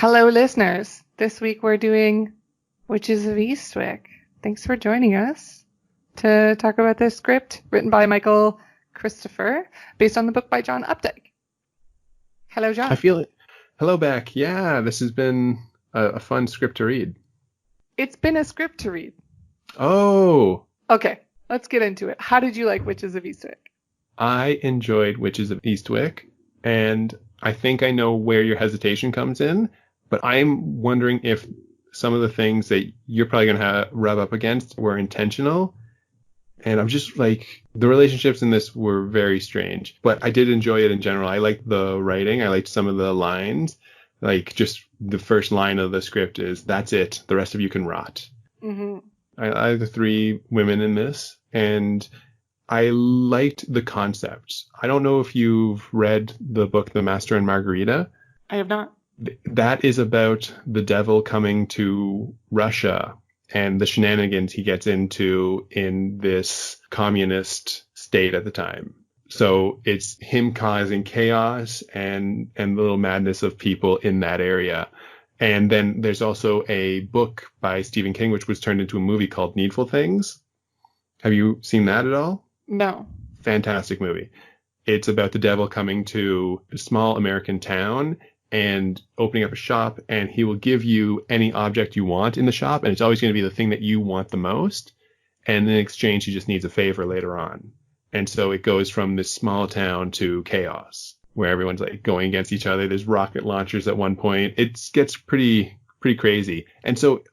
Hello, listeners. This week we're doing Witches of Eastwick. Thanks for joining us to talk about this script written by Michael Christopher, based on the book by John Updike. Hello, John. I feel it. Hello, Beck. Yeah, this has been a fun script to read. It's been a script to read. Oh, Okay, let's get into it. How did you like Witches of Eastwick? I enjoyed Witches of Eastwick, and I think I know where your hesitation comes in, but I'm wondering if some of the things that you're probably going to rub up against were intentional. And I'm just like, the relationships in this were very strange, but I did enjoy it in general. I liked the writing. I liked some of the lines. Like, just the first line of the script is, "That's it. The rest of you can rot." Mm-hmm. I like the three women in this, and I liked the concept. I don't know if you've read the book, The Master and Margarita. I have not. That is about the devil coming to Russia and the shenanigans he gets into in this communist state at the time. So it's him causing chaos and the little madness of people in that area. And then there's also a book by Stephen King, which was turned into a movie called Needful Things. Have you seen that at all? No. Fantastic movie. It's about the devil coming to a small American town and opening up a shop, and he will give you any object you want in the shop, and it's always going to be the thing that you want the most. And in exchange, he just needs a favor later on. And so it goes from this small town to chaos, where everyone's like going against each other. There's rocket launchers at one point. It gets pretty crazy. And so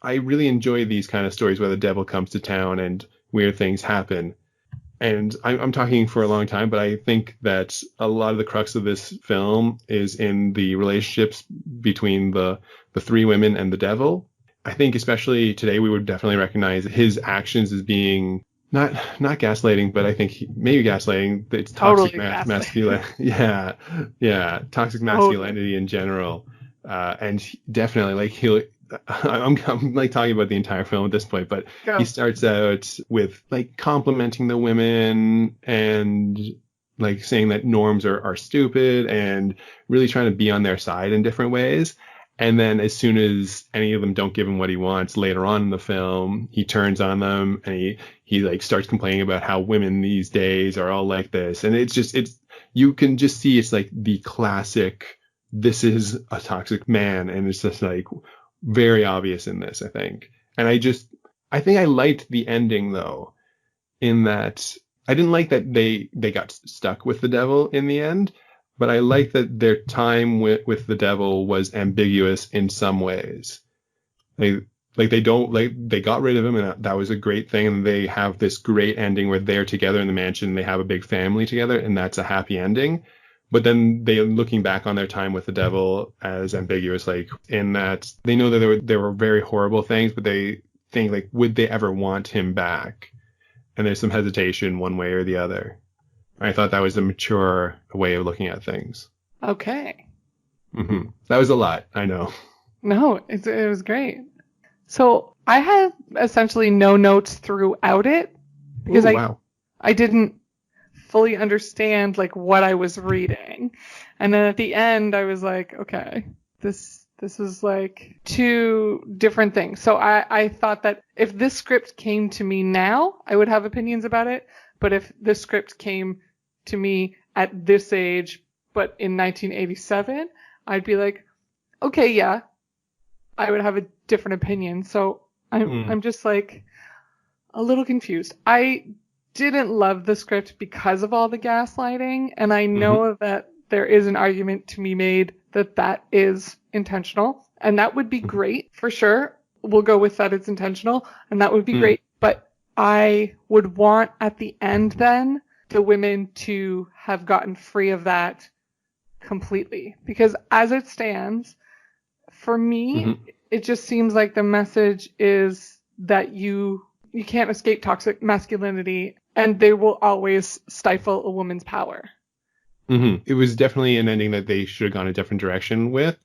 I really enjoy these kind of stories where the devil comes to town and weird things happen. And I'm talking for a long time, but I think that a lot of the crux of this film is in the relationships between the three women and the devil. I think especially today we would definitely recognize his actions as being not gaslighting, but I think maybe gaslighting. It's toxic Totally masculinity. Yeah, toxic masculinity in general. And definitely like I'm like talking about the entire film at this point, but he starts out with like complimenting the women and like saying that norms are stupid and really trying to be on their side in different ways. And then as soon as any of them don't give him what he wants later on in the film, he turns on them and he like starts complaining about how women these days are all like this. And it's you can just see it's like the classic, this is a toxic man. And it's just like very obvious in this, I think. And I think I liked the ending though, in that I didn't like that they got stuck with the devil in the end, but I liked that their time with the devil was ambiguous in some ways. They got rid of him, and that was a great thing. And they have this great ending where they're together in the mansion, and they have a big family together, and that's a happy ending. But then they looking back on their time with the devil as ambiguous, like in that they know that there were very horrible things, but they think like, would they ever want him back? And there's some hesitation one way or the other. I thought that was a mature way of looking at things. Okay. Mm-hmm. That was a lot, I know. No, it was great. So I had essentially no notes throughout it because I didn't fully understand like what I was reading. And then at the end I was like, okay, this is like two different things. So I thought that if this script came to me now, I would have opinions about it. But if this script came to me at this age, but in 1987, I'd be like, okay, yeah, I would have a different opinion. So I'm just like a little confused. I didn't love the script because of all the gaslighting, and I know that there is an argument to be made that is intentional, and that would be great for sure. We'll go with that it's intentional, and that would be great. But I would want at the end then the women to have gotten free of that completely, because as it stands, for me, it just seems like the message is that you can't escape toxic masculinity, and they will always stifle a woman's power. It was definitely an ending that they should have gone a different direction with.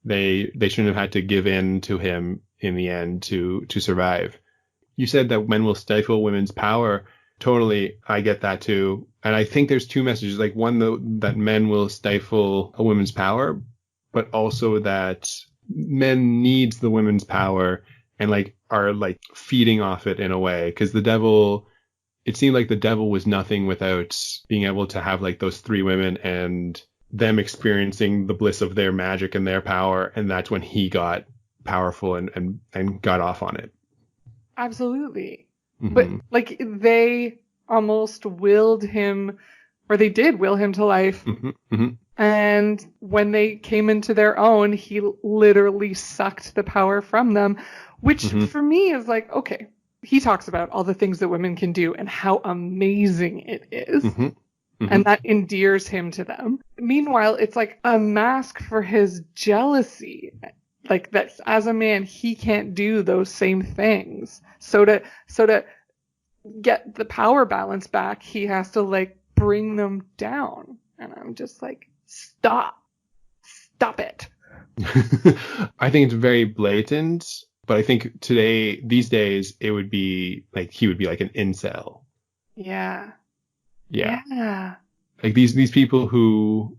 They shouldn't have had to give in to him in the end to survive. You said that men will stifle women's power. Totally, I get that too. And I think there's two messages. Like one, that men will stifle a woman's power, but also that men needs the women's power and like are like feeding off it in a way, because the devil, it seemed like the devil was nothing without being able to have like those three women and them experiencing the bliss of their magic and their power, and that's when he got powerful and got off on it. Absolutely. But like they almost willed him, or they did will him to life. And when they came into their own, he literally sucked the power from them, which for me is like, okay, he talks about all the things that women can do and how amazing it is. And that endears him to them. Meanwhile, it's like a mask for his jealousy. Like that as a man, he can't do those same things. So to get the power balance back, he has to like bring them down. And I'm just like, stop it. I think it's very blatant, but I think these days, it would be like, he would be like an incel. Yeah. Like these people who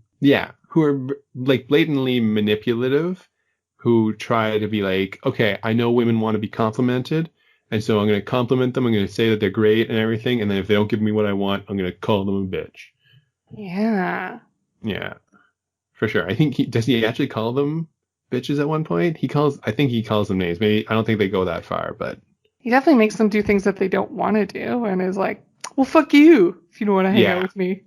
are like blatantly manipulative, who try to be like, okay, I know women want to be complimented, and so I'm going to compliment them. I'm going to say that they're great and everything. And then if they don't give me what I want, I'm going to call them a bitch. Yeah. Yeah, for sure. I think does he actually call them bitches at one point? I think he calls them names. Maybe, I don't think they go that far, but he definitely makes them do things that they don't want to do and is like, well, fuck you if you don't want to hang out with me.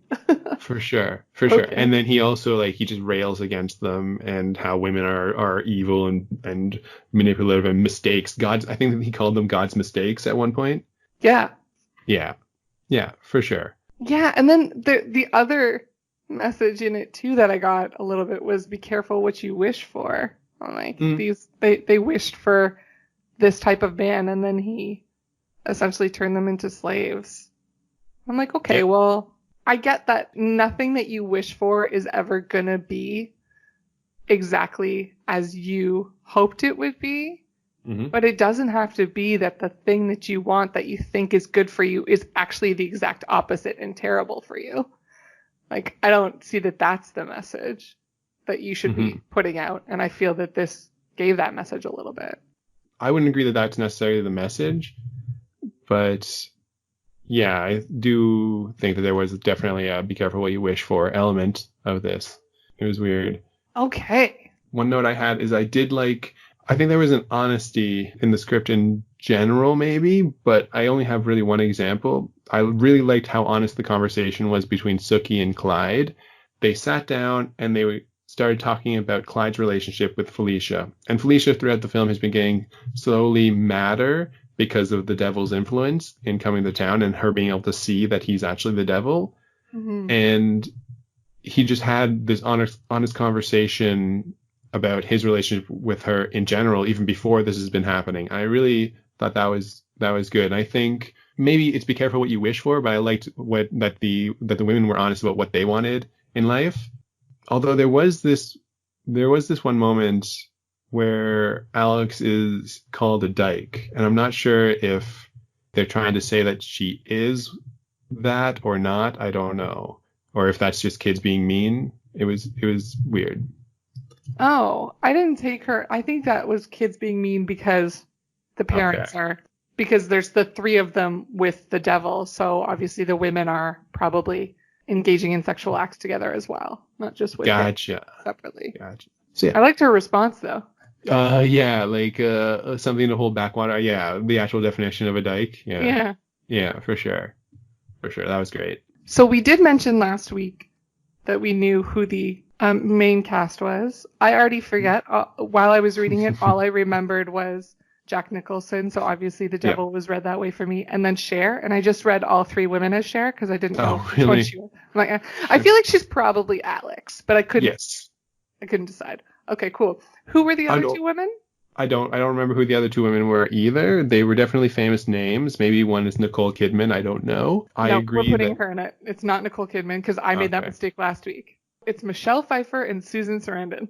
For sure. And then he also like, he just rails against them and how women are evil and manipulative and mistakes. I think that he called them God's mistakes at one point. Yeah, for sure. Yeah, and then the other message in it too that I got a little bit was, be careful what you wish for. Like they wished for this type of man, and then he essentially turned them into slaves. I'm like, okay, well, I get that nothing that you wish for is ever gonna be exactly as you hoped it would be. But it doesn't have to be that the thing that you want, that you think is good for you, is actually the exact opposite and terrible for you. Like, I don't see that that's the message that you should be putting out. And I feel that this gave that message a little bit. I wouldn't agree that that's necessarily the message, but yeah, I do think that there was definitely a be careful what you wish for element of this. It was weird. Okay. One note I had is I think there was an honesty in the script in general, maybe, but I only have really one example. I really liked how honest the conversation was between Sookie and Clyde. They sat down and they started talking about Clyde's relationship with Felicia. And Felicia throughout the film has been getting slowly madder because of the devil's influence in coming to town and her being able to see that he's actually the devil. And he just had this honest conversation about his relationship with her in general, even before this has been happening. I really thought that was good. And I think maybe it's be careful what you wish for, but I liked that the women were honest about what they wanted in life. Although there was this one moment where Alex is called a dyke, and I'm not sure if they're trying to say that she is that or not. I don't know, or if that's just kids being mean. It was weird. Oh, I didn't take her. I think that was kids being mean because the parents are, because there's the three of them with the devil. So obviously the women are probably engaging in sexual acts together as well, not just with him separately. Gotcha. So yeah. I liked her response though. Something to hold back water. Yeah, the actual definition of a dyke. Yeah, for sure. That was great. So we did mention last week that we knew who the main cast was. I already forget. While I was reading it, all I remembered was Jack Nicholson. So obviously the devil was read that way for me. And then Cher. And I just read all three women as Cher because I didn't know which one she was. I'm like, I feel like she's probably Alex, but I couldn't decide. Okay, cool. Who were the other two women? I don't remember who the other two women were either. They were definitely famous names. Maybe one is Nicole Kidman. I don't know. I agree. We're putting her in it. It's not Nicole Kidman because I made that mistake last week. It's Michelle Pfeiffer and Susan Sarandon.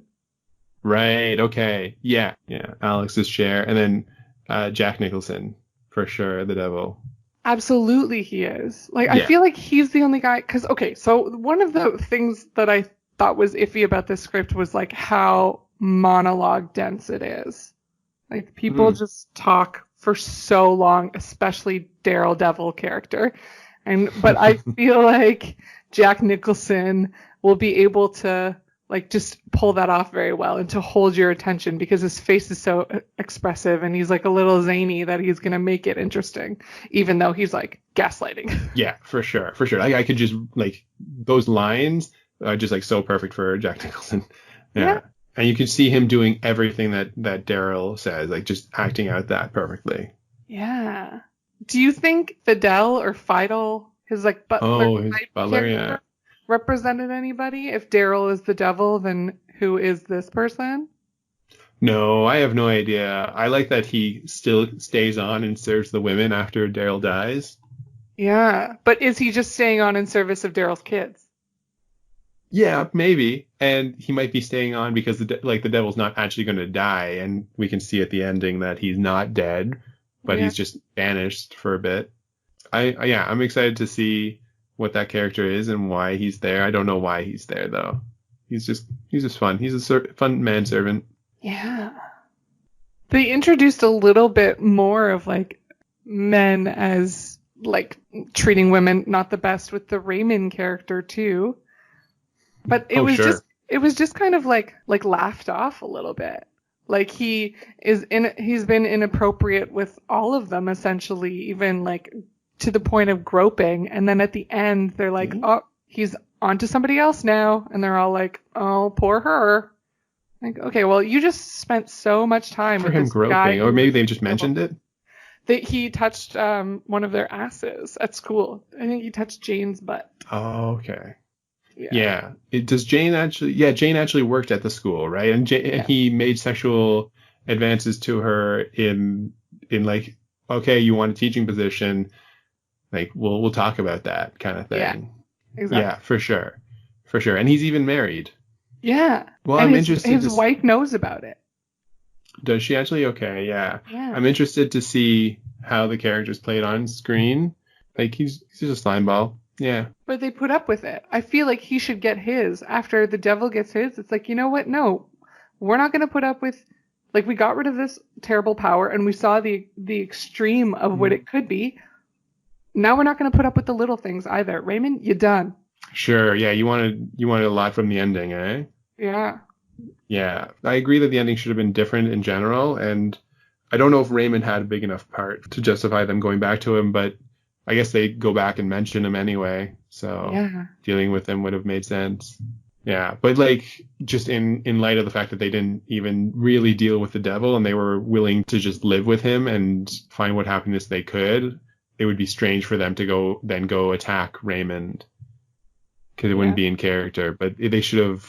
Right. Okay. Yeah. Alex is Cher, and then Jack Nicholson for sure. The devil. Absolutely, he is. I feel like he's the only guy. Because so one of the things that I thought was iffy about this script was like how monologue dense it is. Like people just talk for so long, especially Daryl Devil character. But I feel like Jack Nicholson will be able to like just pull that off very well and to hold your attention because his face is so expressive and he's like a little zany that he's going to make it interesting, even though he's like gaslighting. Yeah, for sure. I could just like those lines are just like so perfect for Jack Nicholson. Yeah. And you can see him doing everything that Daryl says, like just acting out that perfectly. Yeah. Do you think Fidel or Fidel, his like butler, his butler, yeah, represented anybody? If Daryl is the devil, then who is this person? No, I have no idea. I like that he still stays on and serves the women after Daryl dies. Yeah, but is he just staying on in service of Daryl's kids? Yeah, maybe. And he might be staying on because the devil's not actually going to die, and we can see at the ending that he's not dead, but he's just banished for a bit. I'm excited to see what that character is and why he's there. I don't know why he's there though. He's just fun. He's a fun manservant. Yeah. They introduced a little bit more of like men as like treating women not the best with the Raymond character too. But it was just kind of like laughed off a little bit. Like he's been inappropriate with all of them essentially, even like to the point of groping. And then at the end they're like, oh, he's onto somebody else now, and they're all like, oh, poor her. Like, okay, well, you just spent so much time with him this groping, guy or maybe they just mentioned it. He touched one of their asses at school. I think he touched Jane's butt. Oh, okay. Yeah. Jane actually worked at the school, right? And he made sexual advances to her in like, okay, you want a teaching position, like we'll talk about that kind of thing. Yeah, exactly. Yeah, for sure. And he's even married. Yeah. Well, and I'm interested. His wife knows about it. Does she actually? Okay, yeah. I'm interested to see how the character's played on screen. Like he's just a slime ball. Yeah. But they put up with it. I feel like he should get his. After the devil gets his, it's like, you know what? No, we're not going to put up with, like, we got rid of this terrible power and we saw the extreme of what it could be. Now we're not going to put up with the little things either. Raymond, you're done. Sure. Yeah. You wanted a lot from the ending, eh? Yeah. Yeah. I agree that the ending should have been different in general. And I don't know if Raymond had a big enough part to justify them going back to him, but I guess they go back and mention him anyway, so dealing with him would have made sense. Yeah, but like just in light of the fact that they didn't even really deal with the devil and they were willing to just live with him and find what happiness they could, it would be strange for them to go attack Raymond because it wouldn't be in character. But they should have,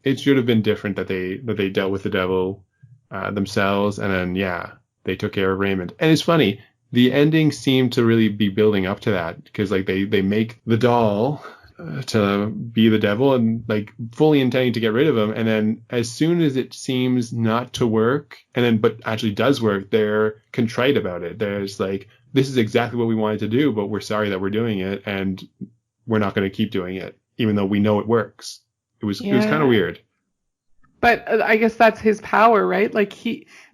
it should have been different that they dealt with the devil themselves, and then they took care of Raymond. And it's funny. The ending seemed to really be building up to that because like they make the doll to be the devil and like fully intending to get rid of him, and then as soon as it seems not to work but actually does work, they're contrite about it. There's like, this is exactly what we wanted to do, but we're sorry that we're doing it and we're not going to keep doing it even though we know it works. It was kind of weird. But I guess that's his power, right? Like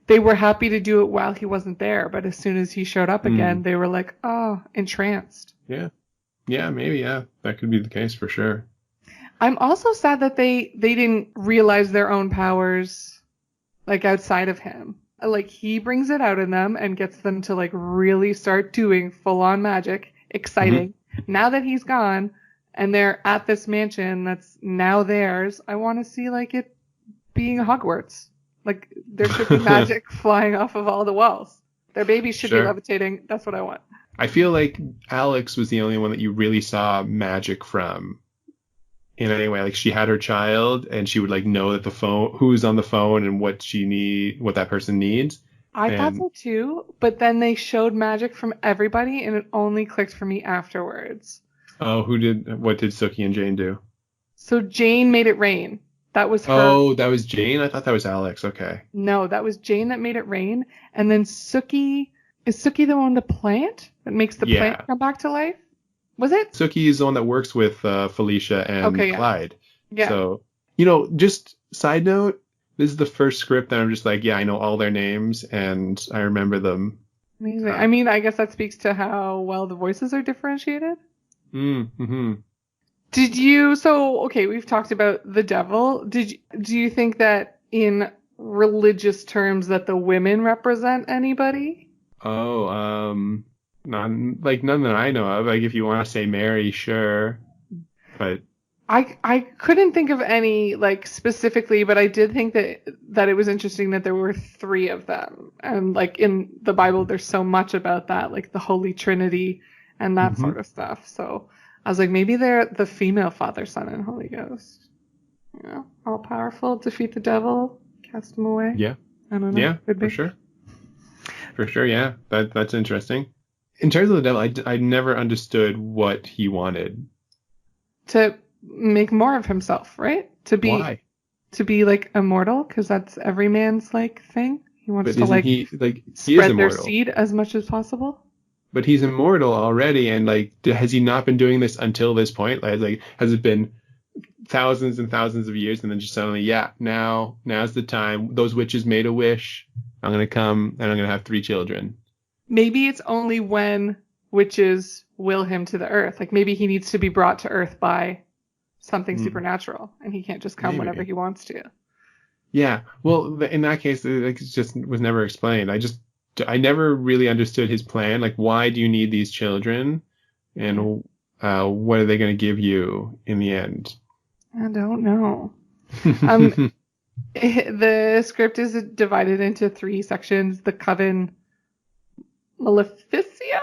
they were happy to do it while he wasn't there, but as soon as he showed up again, they were like, oh, entranced. Yeah. Yeah, maybe, that could be the case for sure. I'm also sad that they didn't realize their own powers, like, outside of him. Like, he brings it out in them and gets them to, like, really start doing full-on magic. Exciting. Mm-hmm. Now that he's gone and they're at this mansion that's now theirs, I want to see, like, it being Hogwarts. Like, there should be magic flying off of all the walls. Their babies should be levitating. That's what I want. I feel like Alex was the only one that you really saw magic from in any way. Like, she had her child, and she would, like, know that who's on the phone and what that person needs. I thought so, too. But then they showed magic from everybody, and it only clicked for me afterwards. Oh, what did Sookie and Jane do? So Jane made it rain. That was her. Oh, that was Jane? I thought that was Alex. Okay. No, that was Jane that made it rain. And then Sookie... Is Sookie the one with the plant that makes the plant come back to life? Was it? Sookie is the one that works with Felicia and Clyde. Yeah. So, just side note, this is the first script that I'm just like, yeah, I know all their names and I remember them. Amazing. I mean, I guess that speaks to how well the voices are differentiated. Mm-hmm. Okay, we've talked about the devil. Do you think that in religious terms that the women represent anybody? Oh, none that I know of. Like, if you want to say Mary, sure. But I couldn't think of any like specifically, but I did think that it was interesting that there were 3 of them. And like in the Bible there's so much about that, like the Holy Trinity and that sort of stuff. So I was like, maybe they're the female Father, Son, and Holy Ghost. All powerful, defeat the devil, cast him away. Yeah. I don't know. Yeah, for sure. For sure, yeah. That's interesting. In terms of the devil, I never understood what he wanted. To make more of himself, right? Why? To be like immortal, because that's every man's like thing. He wants to like he spread their seed as much as possible. But he's immortal already, and like, has he not been doing this until this point? Like, has it been thousands and thousands of years, and then just suddenly, yeah, now's the time. Those witches made a wish. I'm gonna come and I'm gonna have 3 children. Maybe it's only when witches will him to the earth. Like maybe he needs to be brought to earth by something supernatural, and he can't just come whenever he wants to. Yeah. Well, in that case, it just was never explained. I never really understood his plan. Like, why do you need these children? And what are they going to give you in the end? I don't know. The script is divided into 3 sections. The Coven Maleficio?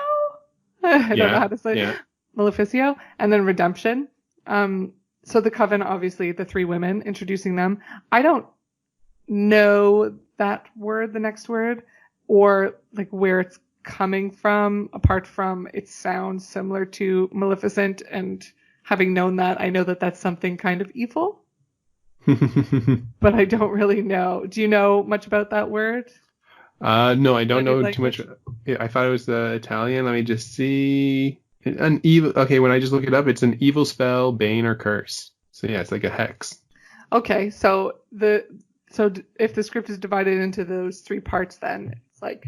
I don't know how to say it. Maleficio. And then Redemption. So the Coven, obviously, the 3 women, introducing them. I don't know that word, the next word, or like where it's coming from, apart from it sounds similar to Maleficent, and having known that, I know that that's something kind of evil. But I don't really know. Do you know much about that word? No, I don't know too much. I thought it was Italian. Let me just see. An evil. Okay, when I just look it up, it's an evil spell, bane, or curse. So yeah, it's like a hex. Okay, so if the script is divided into those 3 parts, then it's like,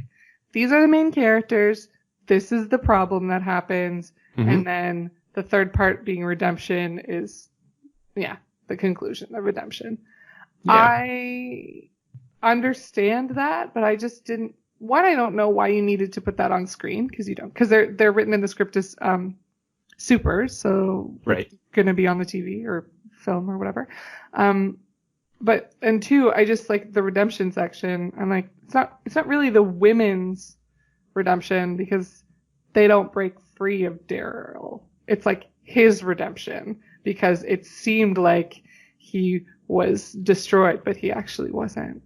these are the main characters. This is the problem that happens, and then the 3rd part being redemption is, the conclusion, the redemption. Yeah. I understand that, but I just didn't. One, I don't know why you needed to put that on screen, because you don't, because they're written in the script as supers, so right, going to be on the TV or film or whatever. But and 2, I just like the redemption section. I'm like, it's not really the women's redemption, because they don't break free of Daryl. It's like his redemption, because it seemed like he was destroyed, but he actually wasn't.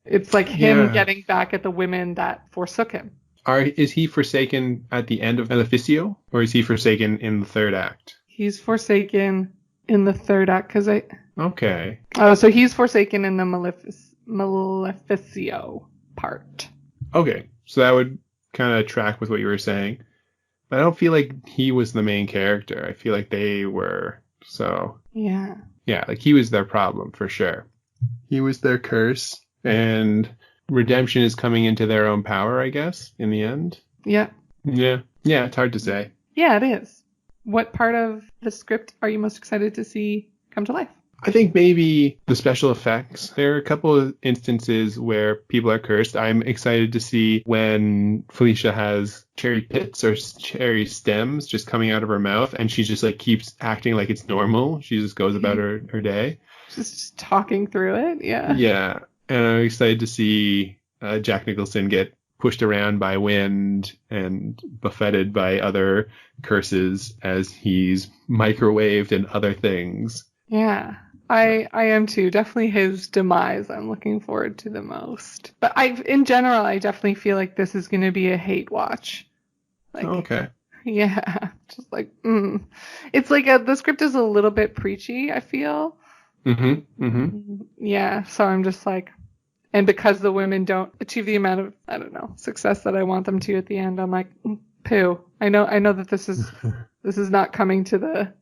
It's like him getting back at the women that forsook him. Is he forsaken at the end of Maleficio, or is he forsaken in the 3rd act? He's forsaken in the 3rd act, because Okay. Oh, so he's forsaken in the Maleficio part. Okay, so that would kind of track with what you were saying. But I don't feel like he was the main character. I feel like they were. So yeah, like he was their problem for sure. He was their curse, and redemption is coming into their own power, I guess, in the end. Yeah. It's hard to say. Yeah, it is. What part of the script are you most excited to see come to life? I think maybe the special effects. There are a couple of instances where people are cursed. I'm excited to see when Felicia has cherry pits or cherry stems just coming out of her mouth, and she just like keeps acting like it's normal. She just goes about her day. Just talking through it, yeah. Yeah, and I'm excited to see Jack Nicholson get pushed around by wind and buffeted by other curses as he's microwaved and other things. Yeah. I am too. Definitely his demise I'm looking forward to the most. But in general, I definitely feel like this is going to be a hate watch. Like, okay. Yeah. Just like, It's like the script is a little bit preachy, I feel. Yeah. So I'm just like, and because the women don't achieve the amount of, I don't know, success that I want them to at the end, I'm like, poo. I know that this is not coming to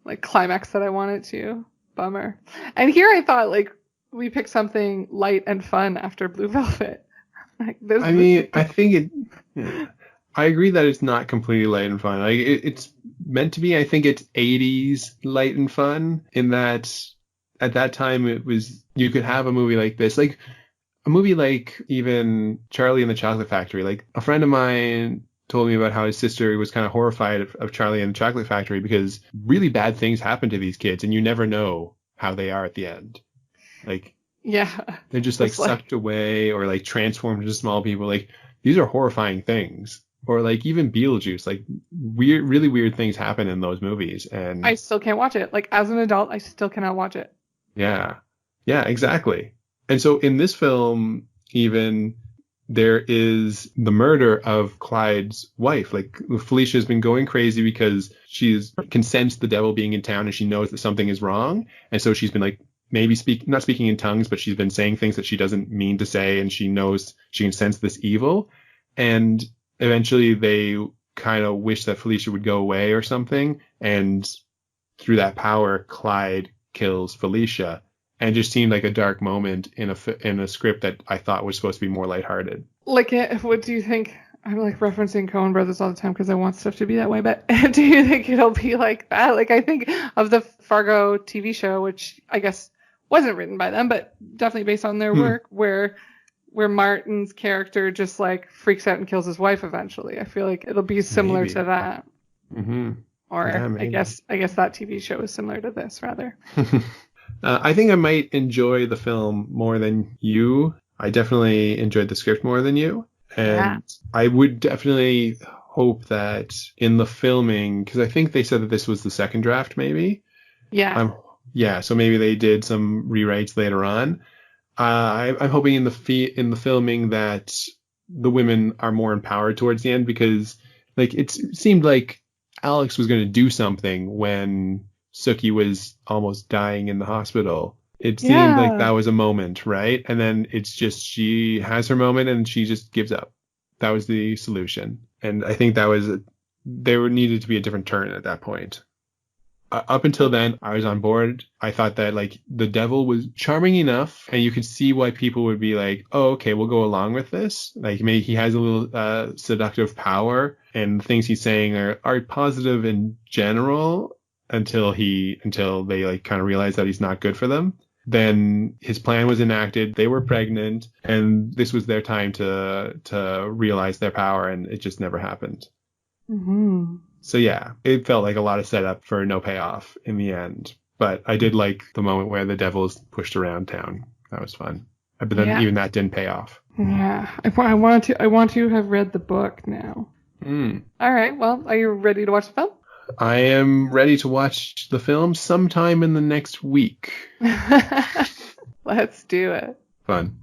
like climax that I wanted to. Bummer. And here I thought like we picked something light and fun after Blue Velvet. Like this. I mean, I think it. Yeah. I agree that it's not completely light and fun. Like it's meant to be. I think it's 80s light and fun in that at that time it was you could have a movie like this, like a movie like even Charlie and the Chocolate Factory. Like a friend of mine told me about how his sister was kind of horrified of Charlie and the Chocolate Factory because really bad things happen to these kids and you never know how they are at the end. Like, yeah, they're just like sucked away or like transformed into small people. Like these are horrifying things. Or like even Beetlejuice, like really weird things happen in those movies. And I still can't watch it. Like as an adult, I still cannot watch it. Yeah, exactly. And so in this film, even there is the murder of Clyde's wife. Like Felicia's been going crazy because she's can sense the devil being in town and she knows that something is wrong. And so she's been like maybe not speaking in tongues, but she's been saying things that she doesn't mean to say. And she knows she can sense this evil. And eventually they kind of wish that Felicia would go away or something. And through that power, Clyde kills Felicia. And it just seemed like a dark moment in a script that I thought was supposed to be more lighthearted. Like, what do you think? I'm like referencing Coen Brothers all the time because I want stuff to be that way. But do you think it'll be like that? Like, I think of the Fargo TV show, which I guess wasn't written by them, but definitely based on their work, where Martin's character just like freaks out and kills his wife eventually. I feel like it'll be similar to that. Mm-hmm. Or yeah, I guess that TV show is similar to this rather. I think I might enjoy the film more than you. I definitely enjoyed the script more than you. And I would definitely hope that in the filming, because I think they said that this was the second draft maybe. Yeah. So maybe they did some rewrites later on. I'm hoping in the filming that the women are more empowered towards the end because like it seemed like Alex was going to do something when Sookie was almost dying in the hospital. It seemed like that was a moment, right? And then it's just she has her moment and she just gives up. That was the solution. And I think there needed to be a different turn at that point. Up until then, I was on board. I thought that like the devil was charming enough and you could see why people would be like, oh, okay, we'll go along with this. Like maybe he has a little seductive power and the things he's saying are positive in general until they like kind of realize that he's not good for them. Then his plan was enacted. They were pregnant and this was their time to realize their power and it just never happened. Mm-hmm. So yeah, it felt like a lot of setup for no payoff in the end. But I did like the moment where the devil is pushed around town. That was fun. But then even that didn't pay off. Yeah, I want to have read the book now. All right. Well, are you ready to watch the film? I am ready to watch the film sometime in the next week. Let's do it. Fun.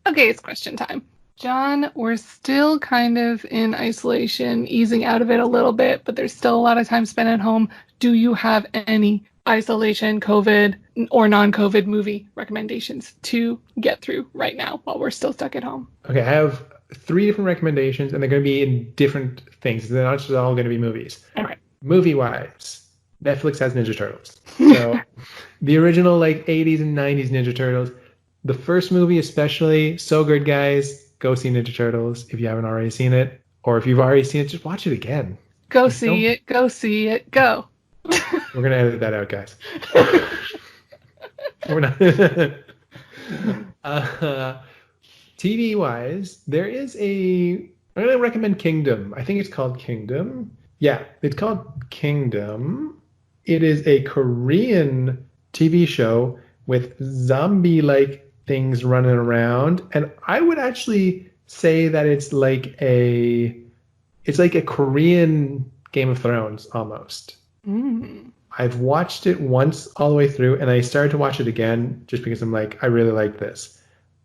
Okay, it's question time. John, we're still kind of in isolation, easing out of it a little bit, but there's still a lot of time spent at home. Do you have any isolation, COVID, or non-COVID movie recommendations to get through right now while we're still stuck at home? Okay, I have 3 different recommendations, and they're going to be in different things. They're not just all going to be movies. Okay. Movie-wise, Netflix has Ninja Turtles. So the original 80s and 90s Ninja Turtles. The first movie especially, so good, guys. Go see Ninja Turtles if you haven't already seen it. Or if you've already seen it, just watch it again. Go see it. Go. We're going to edit that out, guys. We're not. TV-wise, there is I'm going to recommend Kingdom. I think it's called Kingdom. Yeah, it's called Kingdom. It is a Korean TV show with zombie-like things running around, and I would actually say that it's like a Korean Game of Thrones almost. I've watched it once all the way through, and I started to watch it again just because I'm like, I really like this.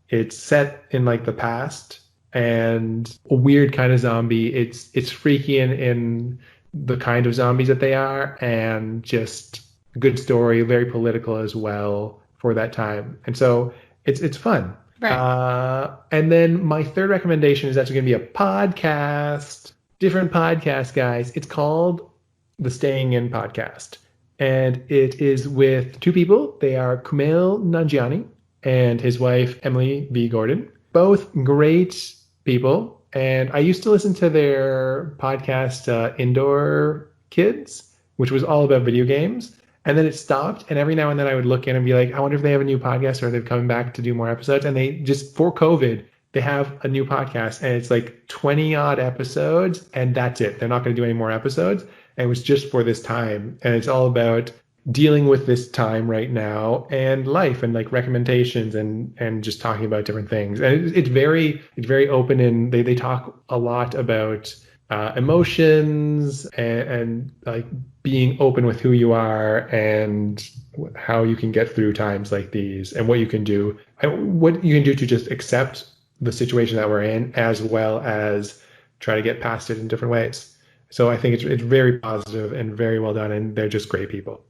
It's set in the past and a weird kind of zombie. It's freaky in the kind of zombies that they are, and just a good story, very political as well for that time. And so it's fun. Right. And then my third recommendation is actually going to be a podcast. Different podcast, guys. It's called the Staying In Podcast. And it is with two people. They are Kumail Nanjiani and his wife, Emily V. Gordon. Both great people. And I used to listen to their podcast, Indoor Kids, which was all about video games. And then it stopped. And every now and then I would look in and be like, I wonder if they have a new podcast or they're coming back to do more episodes. And they just, for COVID, they have a new podcast and it's like 20 odd episodes and that's it. They're not going to do any more episodes. And it was just for this time. And it's all about dealing with this time right now and life and like recommendations and just talking about different things. And it's very open and they talk a lot about emotions and like being open with who you are and how you can get through times like these and what you can do to just accept the situation that we're in as well as try to get past it in different ways. So I think it's very positive and very well done, and they're just great people.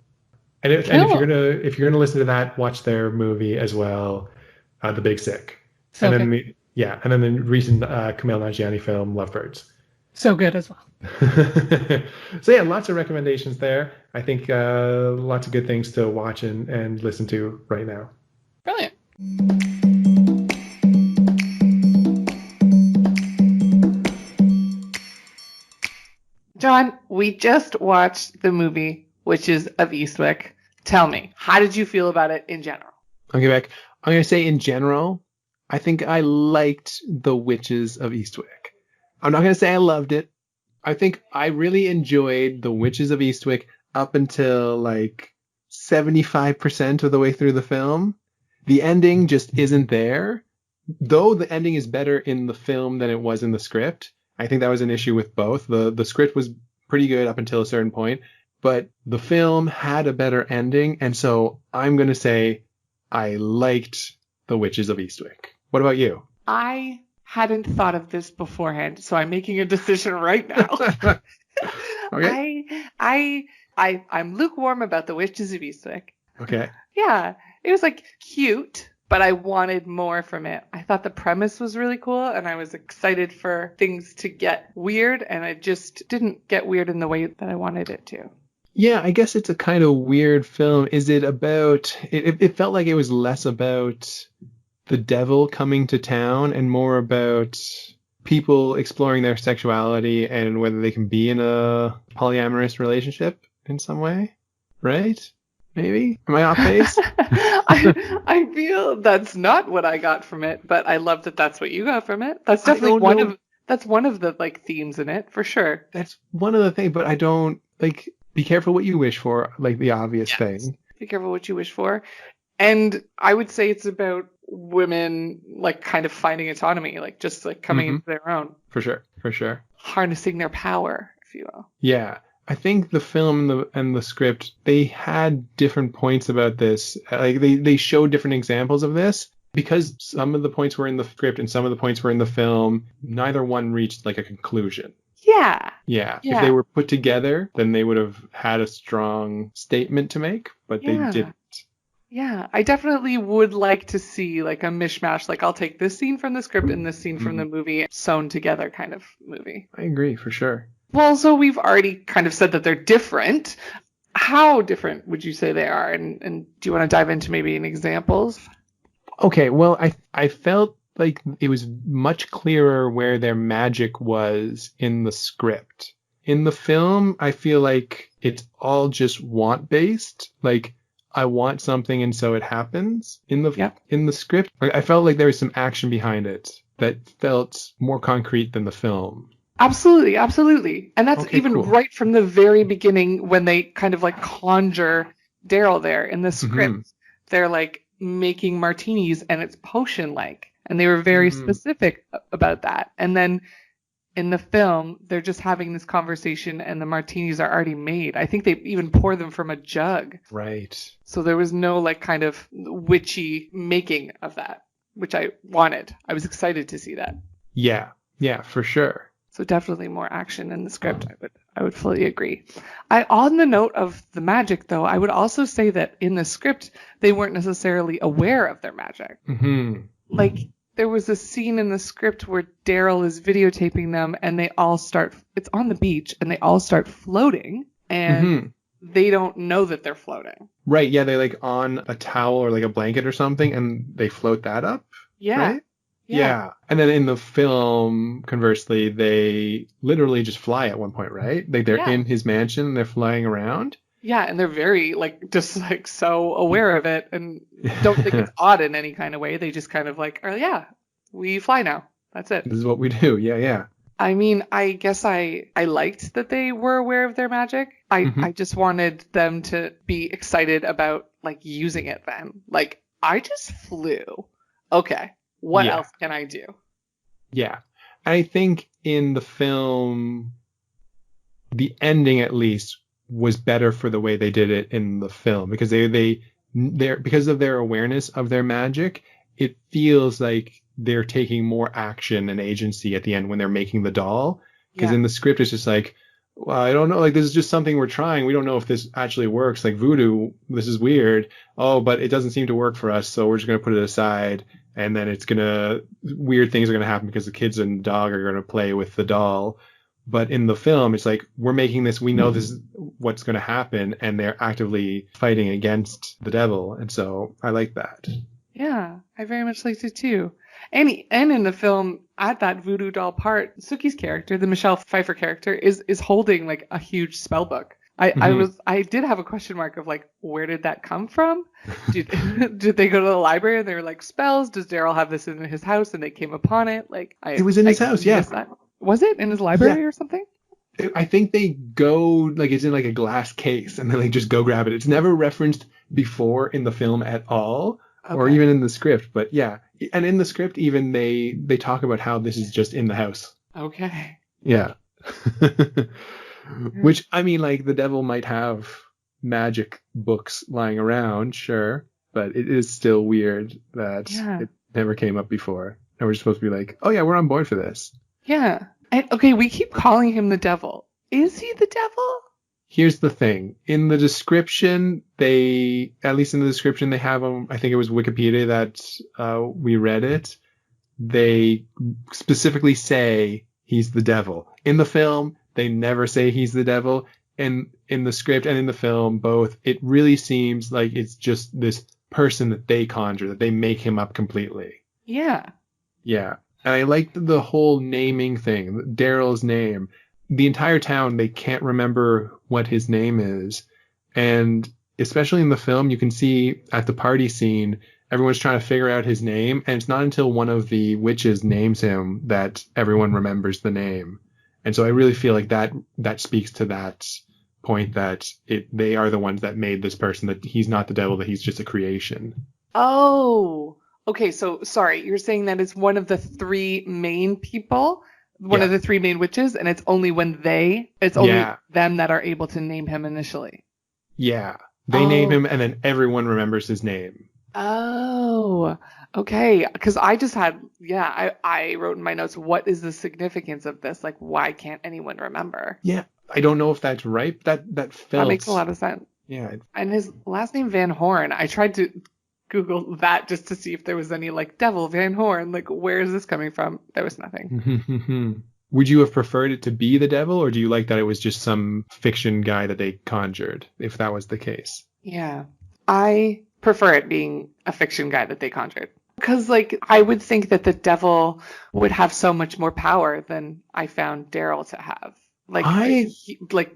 And if you're gonna listen to that, watch their movie as well, The Big Sick, So and then good. and then the recent Kumail Nanjiani film Lovebirds. So good as well. So yeah, lots of recommendations there. I think lots of good things to watch and listen to right now. Brilliant. John, we just watched the movie Witches of Eastwick. Tell me, how did you feel about it in general? Okay, Beck. I'm going to say in general, I think I liked The Witches of Eastwick. I'm not going to say I loved it. I think I really enjoyed The Witches of Eastwick up until like 75% of the way through the film. The ending just isn't there. Though the ending is better in the film than it was in the script. I think that was an issue with both. The script was pretty good up until a certain point, but the film had a better ending. And so I'm going to say I liked The Witches of Eastwick. What about you? I hadn't thought of this beforehand, so I'm making a decision right now. Okay. I'm lukewarm about The Witches of Eastwick. Okay. Yeah, it was like cute, but I wanted more from it. I thought the premise was really cool, and I was excited for things to get weird, and it just didn't get weird in the way that I wanted it to. Yeah, I guess it's a kind of weird film. Is it about... It felt like it was less about the devil coming to town and more about people exploring their sexuality and whether they can be in a polyamorous relationship in some way, right? Maybe? Am I off base? I feel that's not what I got from it, but I love that that's what you got from it. That's definitely one of the like themes in it, for sure. That's one of the things, but I don't like be careful what you wish for, like the obvious thing. Be careful what you wish for. And I would say it's about women like kind of finding autonomy, like just like coming into their own. For sure. Harnessing their power, if you will. Yeah. I think the film and the script, they had different points about this. Like they showed different examples of this because some of the points were in the script and some of the points were in the film. Neither one reached like a conclusion. Yeah. If they were put together, then they would have had a strong statement to make, but they didn't. Yeah, I definitely would like to see like a mishmash. Like I'll take this scene from the script and this scene from the movie sewn together kind of movie. I agree, for sure. Well, so we've already kind of said that they're different. How different would you say they are? And do you want to dive into maybe examples? Okay, well, I felt like it was much clearer where their magic was in the script. In the film, I feel like it's all just want-based. Like, I want something and so it happens. In the script, I felt like there was some action behind it that felt more concrete than the film. Absolutely. And that's cool. Right from the very beginning when they kind of like conjure Daryl there in the script. They're like making martinis and it's potion-like. And they were very specific about that. And then in the film, they're just having this conversation and the martinis are already made. I think they even pour them from a jug. Right. So there was no like kind of witchy making of that, which I wanted. I was excited to see that. Yeah, for sure. So definitely more action in the script. I would fully agree. On the note of the magic, though, I would also say that in the script, they weren't necessarily aware of their magic. like there was a scene in the script where Daryl is videotaping them and they all start, it's on the beach and they all start floating and they don't know that they're floating. Right. Yeah. They like on a towel or like a blanket or something and they float that up. Yeah. Right? Yeah. And then in the film, conversely, they literally just fly at one point, right? Like they're in his mansion and they're flying around. Yeah, and they're very, like, just, like, so aware of it and don't think it's odd in any kind of way. They just kind of like, oh, yeah, we fly now. That's it. This is what we do. Yeah, yeah. I mean, I guess I liked that they were aware of their magic. I just wanted them to be excited about, like, using it then. Like, I just flew. Okay, what else can I do? Yeah. I think in the film, the ending at least was better for the way they did it in the film because they're because of their awareness of their magic, it feels like they're taking more action and agency at the end when they're making the doll. Because in the script it's just like, well, I don't know, like this is just something we're trying. We don't know if this actually works. Like voodoo, this is weird. Oh, but it doesn't seem to work for us, so we're just gonna put it aside. And then weird things are gonna happen because the kids and the dog are gonna play with the doll. But in the film, it's like, we're making this, we know this is what's going to happen, and they're actively fighting against the devil. And so I like that. Yeah, I very much liked it too. And in the film, at that voodoo doll part, Sookie's character, the Michelle Pfeiffer character, is holding like a huge spell book. I did have a question mark of like, where did that come from? Did they go to the library and they were like, spells? Does Daryl have this in his house and they came upon it? Like, it was in his house, yeah. That. Was it in his library or something? I think they go, like, it's in like a glass case and then they just go grab it. It's never referenced before in the film at all, or even in the script. But yeah, and in the script even they talk about how this is just in the house. Okay. Yeah. Which, I mean, like, the devil might have magic books lying around, sure, but it is still weird that it never came up before. And we're supposed to be like, oh yeah, we're on board for this. Yeah. And, okay, we keep calling him the devil. Is he the devil? Here's the thing. In the description, at least in the description they have, I think it was Wikipedia that we read it, they specifically say he's the devil. In the film, they never say he's the devil. And in the script and in the film, both, it really seems like it's just this person that they conjure, that they make him up completely. Yeah. Yeah. And I liked the whole naming thing, Daryl's name. The entire town, they can't remember what his name is. And especially in the film, you can see at the party scene, everyone's trying to figure out his name. And it's not until one of the witches names him that everyone remembers the name. And so I really feel like that speaks to that point that they are the ones that made this person, that he's not the devil, that he's just a creation. Oh, okay. So sorry, you're saying that it's one of the three main people, of the three main witches, and it's only them that are able to name him initially. Yeah. They name him and then everyone remembers his name. Oh, okay. Because I just had, I wrote in my notes, what is the significance of this? Like, why can't anyone remember? Yeah. I don't know if that's right. That makes a lot of sense. Yeah. And his last name, Van Horn, I tried to Google that just to see if there was any, like, Devil Van Horn. Like, where is this coming from? There was nothing. Would you have preferred it to be the devil, or do you like that it was just some fiction guy that they conjured, if that was the case? Yeah. I prefer it being a fiction guy that they conjured. Because, like, I would think that the devil would have so much more power than I found Daryl to have. Like,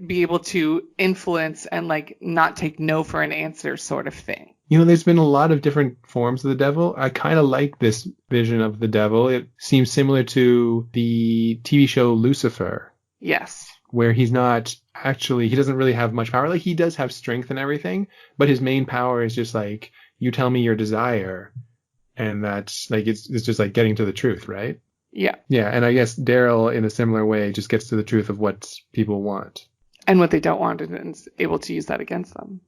be able to influence and, like, not take no for an answer sort of thing. You know, there's been a lot of different forms of the devil. I kind of like this vision of the devil. It seems similar to the TV show Lucifer. Yes. Where he doesn't really have much power. Like, he does have strength and everything, but his main power is just like, you tell me your desire. And that's like, it's just like getting to the truth, right? Yeah. Yeah. And I guess Daryl, in a similar way, just gets to the truth of what people want. And what they don't want, and is able to use that against them.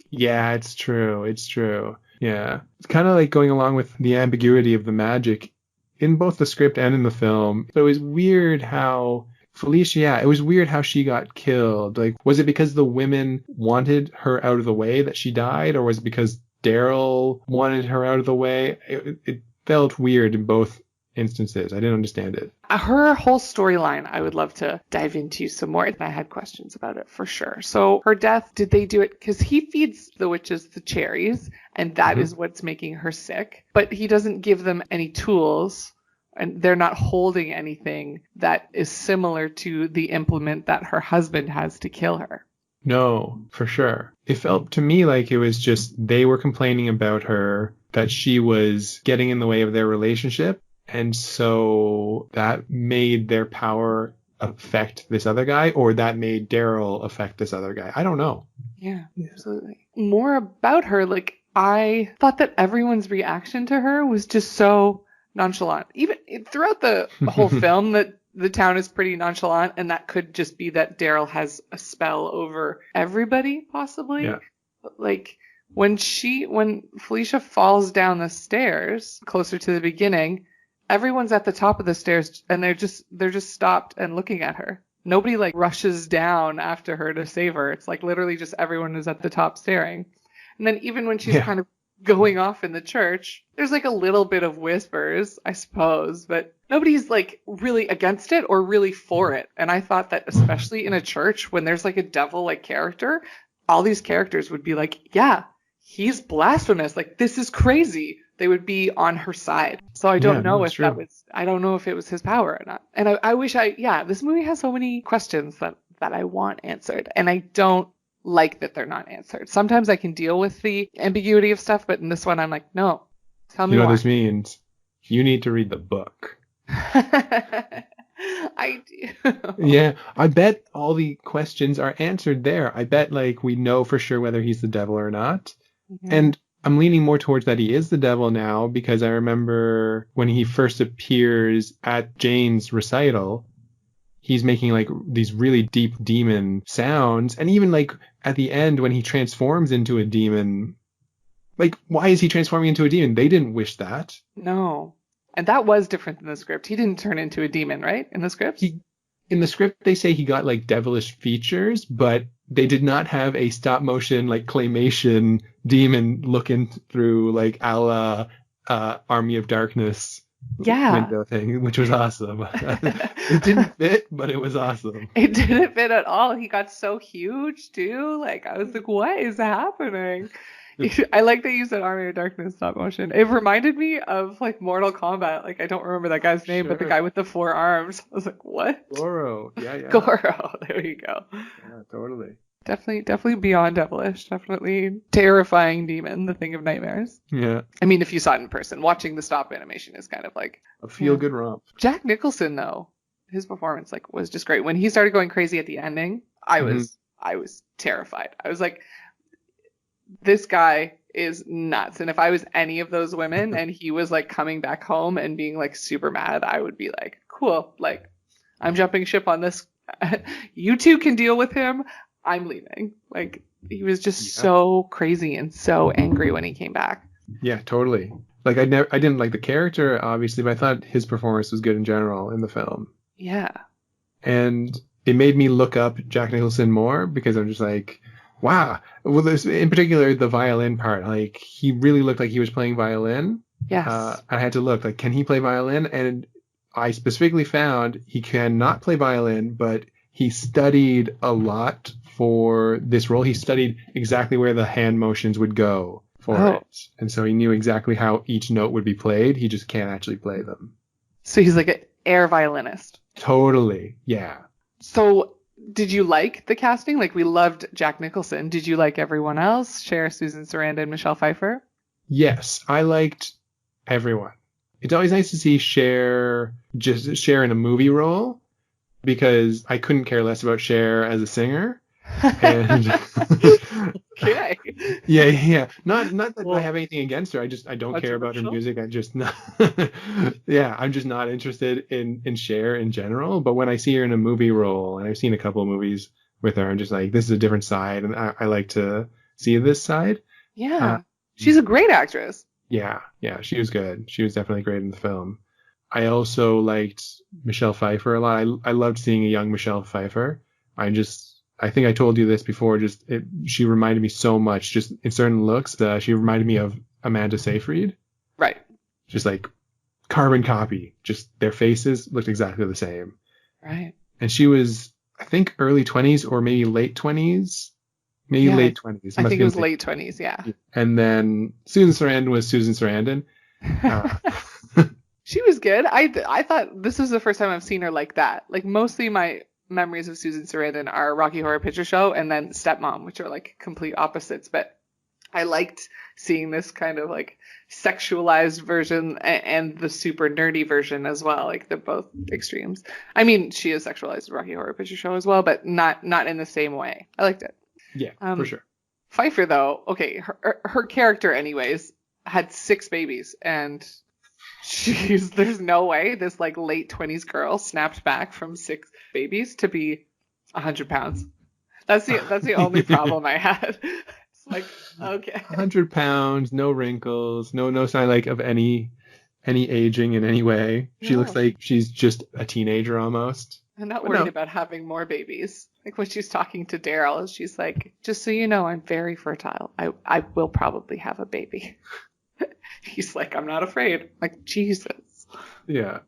Yeah, it's true. It's true. Yeah. It's kind of like going along with the ambiguity of the magic in both the script and in the film. So it was weird how Felicia, it was weird how she got killed. Like, was it because the women wanted her out of the way that she died? Or was it because Daryl wanted her out of the way? It felt weird in both instances. I didn't understand it. Her whole storyline, I would love to dive into some more. I had questions about it for sure. So her death, did they do it? Because he feeds the witches the cherries, and that is what's making her sick. But he doesn't give them any tools, and they're not holding anything that is similar to the implement that her husband has to kill her. No, for sure. It felt to me like it was just they were complaining about her, that she was getting in the way of their relationship. And so that made their power affect this other guy, or that made Daryl affect this other guy. I don't know. Yeah, absolutely. More about her, like, I thought that everyone's reaction to her was just so nonchalant. Even throughout the whole film, that the town is pretty nonchalant, and that could just be that Daryl has a spell over everybody, possibly. Yeah. Like, when Felicia falls down the stairs closer to the beginning, everyone's at the top of the stairs and they're just stopped and looking at her. Nobody like rushes down after her to save her. It's like literally just everyone is at the top staring. And then even when she's kind of going off in the church, there's like a little bit of whispers, I suppose, but nobody's like really against it or really for it. And I thought that especially in a church when there's like a devil like character, all these characters would be like, yeah, he's blasphemous. Like, this is crazy. They would be on her side. So I don't know if I don't know if it was his power or not. And I wish this movie has so many questions that I want answered. And I don't like that they're not answered. Sometimes I can deal with the ambiguity of stuff, but in this one I'm like, no, tell me why. You know what this means? You need to read the book. I do. Yeah, I bet all the questions are answered there. I bet like we know for sure whether he's the devil or not. Mm-hmm. And I'm leaning more towards that he is the devil now, because I remember when he first appears at Jane's recital, he's making like these really deep demon sounds. And even like at the end when he transforms into a demon, like, why is he transforming into a demon? They didn't wish that. No. And that was different in the script. He didn't turn into a demon, right? In the script? In the script, they say he got like devilish features, but they did not have a stop motion, like claymation demon looking through like a la Army of Darkness window thing, which was awesome. It didn't fit, but it was awesome. It didn't fit at all. He got so huge too. Like, I was like, what is happening? I like that you said Army of Darkness stop motion. It reminded me of like Mortal Kombat. Like, I don't remember that guy's name, but the guy with the 4 arms. I was like, what? Goro. Yeah. Goro. There you go. Yeah, totally. Definitely beyond devilish. Definitely terrifying demon, the thing of nightmares. Yeah. I mean, if you saw it in person, watching the stop animation is kind of like a feel-good romp. Jack Nicholson, though, his performance like was just great. When he started going crazy at the ending, I was terrified. I was like, this guy is nuts. And if I was any of those women and he was like coming back home and being like super mad, I would be like, cool, like, I'm jumping ship on this. You two can deal with him. I'm leaving. Like, he was just so crazy and so angry when he came back. Yeah, totally. Like, I didn't like the character, obviously, but I thought his performance was good in general in the film. Yeah. And it made me look up Jack Nicholson more, because I'm just like, wow. Well, there's, in particular, the violin part. Like, he really looked like he was playing violin. Yes. I had to look, like, can he play violin? And I specifically found he cannot play violin, but he studied a lot for this role. He studied exactly where the hand motions would go for it. And so he knew exactly how each note would be played. He just can't actually play them. So he's like an air violinist. Totally. Yeah. So did you like the casting? Like, we loved Jack Nicholson. Did you like everyone else? Cher, Susan Sarandon, and Michelle Pfeiffer? Yes, I liked everyone. It's always nice to see Cher in a movie role, because I couldn't care less about Cher as a singer. And okay. Yeah. Not that I have anything against her. I don't care about her music. I'm just not not interested in Cher in general. But when I see her in a movie role, and I've seen a couple of movies with her, I'm just like, this is a different side, and I like to see this side. Yeah. She's a great actress. Yeah, she was good. She was definitely great in the film. I also liked Michelle Pfeiffer a lot. I loved seeing a young Michelle Pfeiffer. I think I told you this before. She reminded me so much, just in certain looks. She reminded me of Amanda Seyfried. Right. Just like carbon copy. Just their faces looked exactly the same. Right. And she was, I think, early 20s or maybe late 20s. Maybe late 20s. I think it was late 20s, yeah. And then Susan Sarandon was Susan Sarandon. She was good. I thought this was the first time I've seen her like that. Like, mostly my memories of Susan Sarandon are Rocky Horror Picture Show and then Stepmom, which are like complete opposites. But I liked seeing this kind of like sexualized version and the super nerdy version as well. Like, they're both extremes. I mean, she is sexualized in Rocky Horror Picture Show as well, but not in the same way. I liked it. Yeah, for sure. Pfeiffer, though, okay, her character anyways had 6 babies, and there's no way this like late 20s girl snapped back from 6 babies to be 100 pounds. That's the only problem I had. It's like, okay, 100 pounds, no wrinkles, no sign like of any aging in any way. She looks like she's just a teenager almost. I'm not worried about having more babies. Like, when she's talking to Daryl, she's like, just so you know, I'm very fertile. I will probably have a baby. He's like, I'm not afraid. Like, Jesus. Yeah.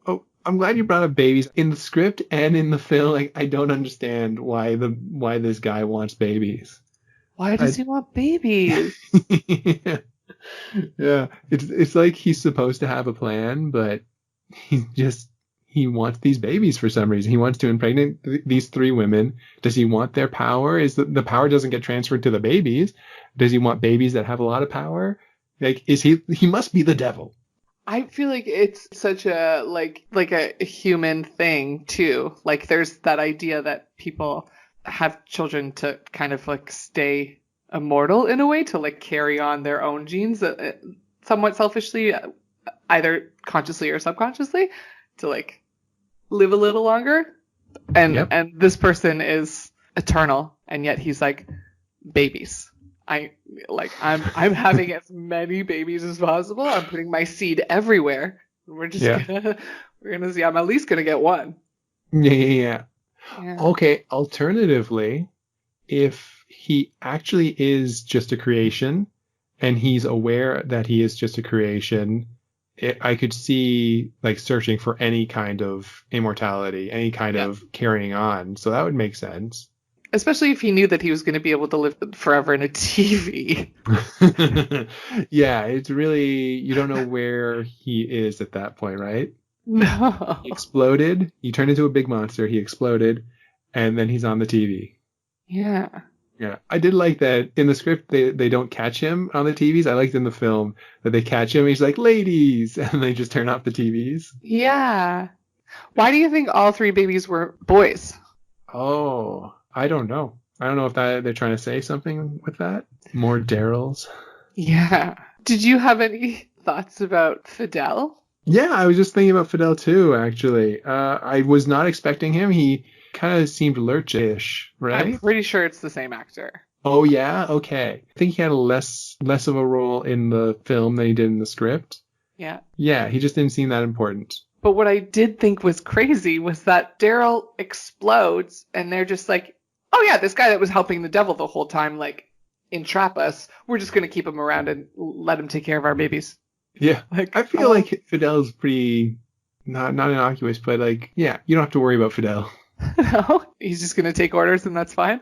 Oh, I'm glad you brought up babies. In the script and in the film, like, I don't understand why this guy wants babies. Why does he want babies? Yeah. It's like he's supposed to have a plan, but he wants these babies for some reason. He wants to impregnate these 3 women. Does he want their power? Is the power doesn't get transferred to the babies? Does he want babies that have a lot of power? Like, he must be the devil. I feel like it's such a like a human thing too. Like, there's that idea that people have children to kind of like stay immortal in a way, to like carry on their own genes, somewhat selfishly, either consciously or subconsciously, to like live a little longer. And this person is eternal, and yet he's like, babies. I'm having as many babies as possible. I'm putting my seed everywhere. We're gonna see. I'm at least gonna get one. Yeah. Okay. Alternatively, if he actually is just a creation, and he's aware that he is just a creation, I could see like searching for any kind of immortality, any kind of carrying on. So that would make sense. Especially if he knew that he was going to be able to live forever in a TV. Yeah, it's really, you don't know where he is at that point, right? No. He exploded. He turned into a big monster. He exploded. And then he's on the TV. Yeah. Yeah. I did like that in the script, they don't catch him on the TVs. I liked in the film that they catch him. He's like, ladies. And they just turn off the TVs. Yeah. Why do you think all 3 babies were boys? Oh, I don't know. I don't know if they're trying to say something with that. More Daryls. Yeah. Did you have any thoughts about Fidel? Yeah, I was just thinking about Fidel too, actually. I was not expecting him. He kind of seemed Lurch-ish, right? I'm pretty sure it's the same actor. Oh, yeah? Okay. I think he had less of a role in the film than he did in the script. Yeah. Yeah, he just didn't seem that important. But what I did think was crazy was that Daryl explodes, and they're just like, oh yeah, this guy that was helping the devil the whole time, like, entrap us, we're just going to keep him around and let him take care of our babies. Yeah. Like, I feel like Fidel's pretty, not innocuous, but like, yeah, you don't have to worry about Fidel. No? He's just going to take orders and that's fine?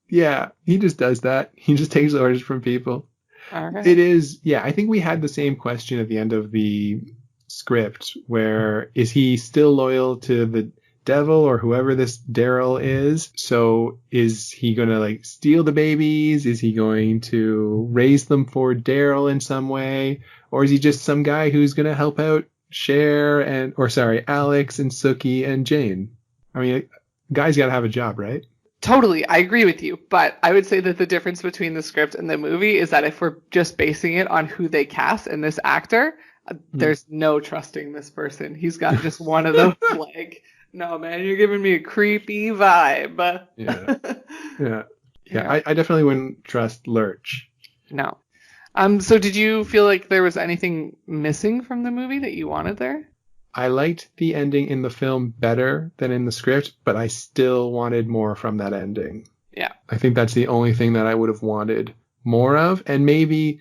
Yeah, he just does that. He just takes orders from people. All right. It is, yeah, I think we had the same question at the end of the script, where is he still loyal to the devil or whoever this Daryl is? So is he going to like steal the babies? Is he going to raise them for Daryl in some way? Or is he just some guy who's going to help out Alex and Sookie and Jane? I mean, guy's got to have a job, right? Totally. I agree with you. But I would say that the difference between the script and the movie is that if we're just basing it on who they cast and this actor, there's no trusting this person. He's got just one of those like, no, man, you're giving me a creepy vibe. Yeah. I definitely wouldn't trust Lurch. No. So did you feel like there was anything missing from the movie that you wanted there? I liked the ending in the film better than in the script, but I still wanted more from that ending. Yeah. I think that's the only thing that I would have wanted more of. And maybe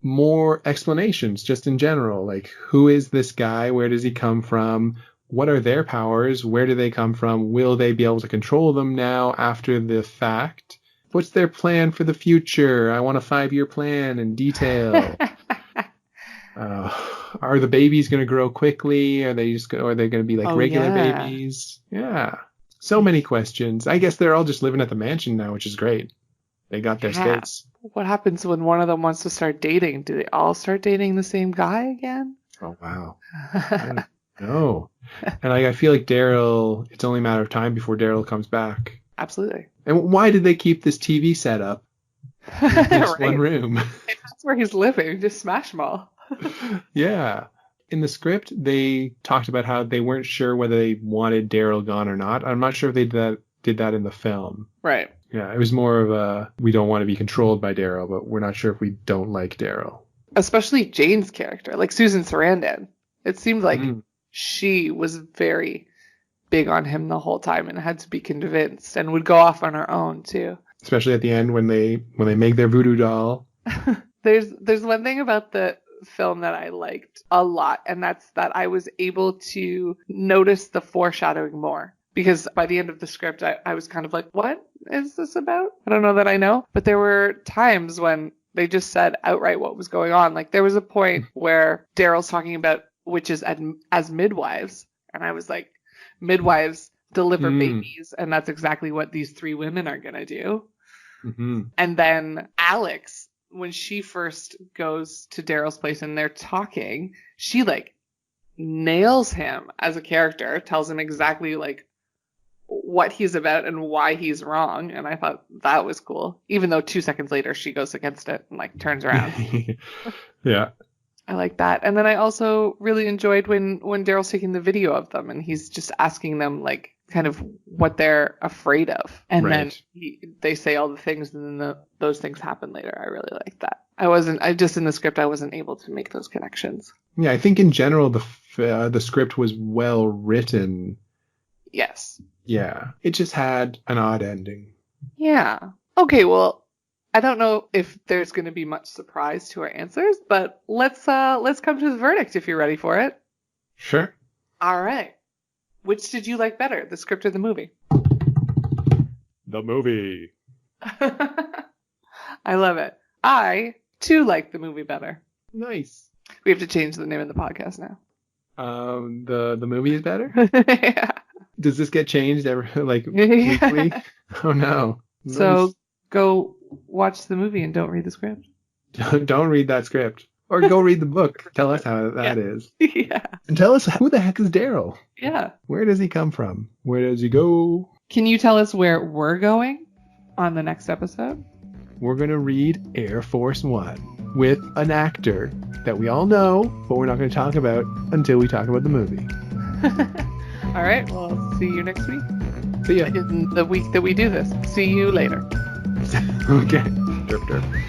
more explanations just in general. Like, who is this guy? Where does he come from? What are their powers? Where do they come from? Will they be able to control them now after the fact? What's their plan for the future? I want a 5-year plan in detail. Are the babies going to grow quickly? Are they going to be like regular babies? Yeah. So many questions. I guess they're all just living at the mansion now, which is great. They got their space. What happens when one of them wants to start dating? Do they all start dating the same guy again? Oh, wow. I don't know. And I feel like Daryl, it's only a matter of time before Daryl comes back. Absolutely. And why did they keep this TV set up in this one room? That's where he's living. Just smash them all. Yeah. In the script, they talked about how they weren't sure whether they wanted Daryl gone or not. I'm not sure if they did that in the film. Right. Yeah, it was more of a, we don't want to be controlled by Daryl, but we're not sure if we don't like Daryl. Especially Jane's character, like Susan Sarandon. It seemed like she was very big on him the whole time and had to be convinced and would go off on her own too. Especially at the end when they make their voodoo doll. There's one thing about the film that I liked a lot, and that's that I was able to notice the foreshadowing more. Because by the end of the script, I was kind of like, what is this about? I don't know that I know. But there were times when they just said outright what was going on. Like there was a point where Daryl's talking about witches as midwives. And I was like, midwives deliver babies. And that's exactly what these 3 women are going to do. Mm-hmm. And then Alex, when she first goes to Daryl's place and they're talking, she like nails him as a character, tells him exactly like what he's about and why he's wrong. And I thought that was cool, even though 2 seconds later she goes against it and like turns around. Yeah, I like that. And then I also really enjoyed when Daryl's taking the video of them and he's just asking them like kind of what they're afraid of, and then they say all the things and then those things happen later. I really like that. I just in the script I wasn't able to make those connections. Yeah, I think in general the script was well written. Yes. Yeah. It just had an odd ending. Yeah. Okay, well, I don't know if there's going to be much surprise to our answers, but let's come to the verdict if you're ready for it. Sure. All right. Which did you like better, the script or the movie? The movie. I love it. I, too, like the movie better. Nice. We have to change the name of the podcast now. The movie is better? Yeah. Does this get changed weekly? Oh no. So go watch the movie and don't read the script. Don't read that script. Or go read the book. Tell us how that is. Yeah. And tell us, who the heck is Daryl? Yeah. Where does he come from? Where does he go? Can you tell us where we're going on the next episode? We're going to read Air Force One with an actor that we all know, but we're not going to talk about until we talk about the movie. All right. Well, I'll see you next week. See ya. In the week that we do this. See you later. Okay. Derp derp.